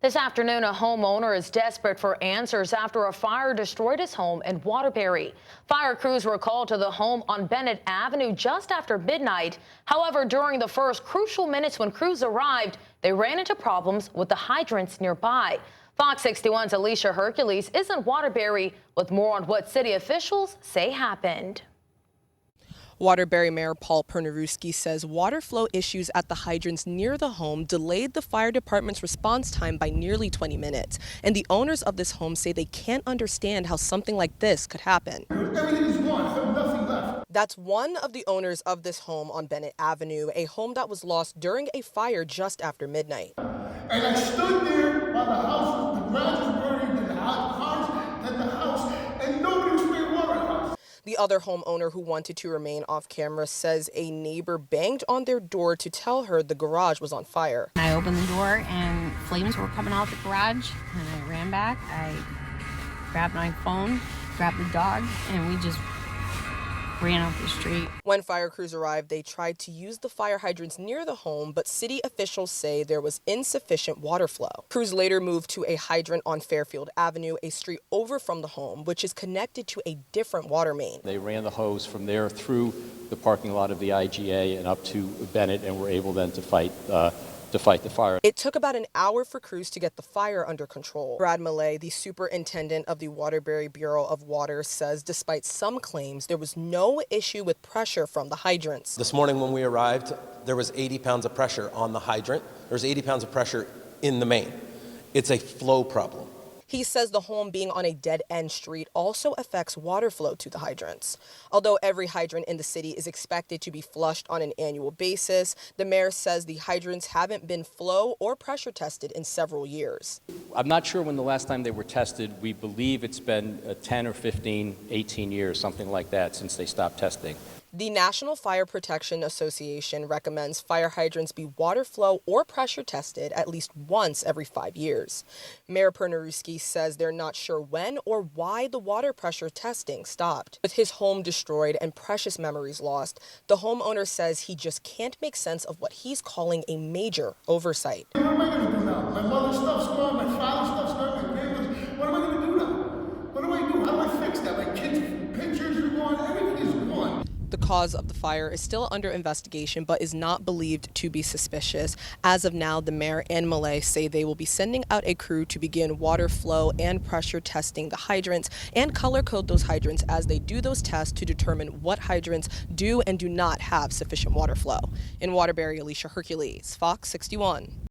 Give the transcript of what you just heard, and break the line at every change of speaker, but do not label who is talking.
This afternoon, a homeowner is desperate for answers after a fire destroyed his home in Waterbury. Fire crews were called to the home on Bennett Avenue just after midnight. However, during the first crucial minutes when crews arrived, they ran into problems with the hydrants nearby. Fox 61's Alicia Hercules is in Waterbury with more on what city officials say happened.
Waterbury Mayor Paul Pernerewski says water flow issues at the hydrants near the home delayed the fire department's response time by nearly 20 minutes. And the owners of this home say they can't understand how something like this could happen.
Everything is gone. I have nothing left.
That's one of the owners of this home on Bennett Avenue, a home that was lost during a fire just after midnight.
And I stood there while the house, the garage was burning, then the cars, then the house, and nobody was spraying water in the house.
The other homeowner who wanted to remain off camera says a neighbor banged on their door to tell her the garage was on fire.
I opened the door and flames were coming out the garage, and I ran back. I grabbed my phone, grabbed the dog, and we just ran off the street.
When fire crews arrived, they tried to use the fire hydrants near the home, but city officials say there was insufficient water flow. Crews later moved to a hydrant on Fairfield Avenue, a street over from the home, which is connected to a different water main.
They ran the hose from there through the parking lot of the IGA and up to Bennett, and were able then to fight the fire.
It took about an hour for crews to get the fire under control. Brad Millay, the superintendent of the Waterbury Bureau of Water, says despite some claims, there was no issue with pressure from the hydrants.
This morning when we arrived, there was 80 pounds of pressure on the hydrant. There's 80 pounds of pressure in the main. It's a flow problem.
He says the home being on a dead-end street also affects water flow to the hydrants. Although every hydrant in the city is expected to be flushed on an annual basis, the mayor says the hydrants haven't been flow or pressure tested in several years.
I'm not sure when the last time they were tested. We believe it's been 10 or 15, 18 years, something like that, since they stopped testing.
The National Fire Protection Association recommends fire hydrants be water flow or pressure tested at least once every 5 years. Mayor Pernerewski says they're not sure when or why the water pressure testing stopped. With his home destroyed and precious memories lost, the homeowner says he just can't make sense of what he's calling a major oversight.
What am I going to do now? My mother's stuff's gone, my father's stuff's gone, my grandmother's. What am I going to do now? What do I do? How do I fix that? My kids' pictures are gone, everything is gone.
The cause of the fire is still under investigation, but is not believed to be suspicious. As of now, the mayor and Millay say they will be sending out a crew to begin water flow and pressure testing the hydrants and color code those hydrants as they do those tests to determine what hydrants do and do not have sufficient water flow. In Waterbury, Alicia Hercules, Fox 61.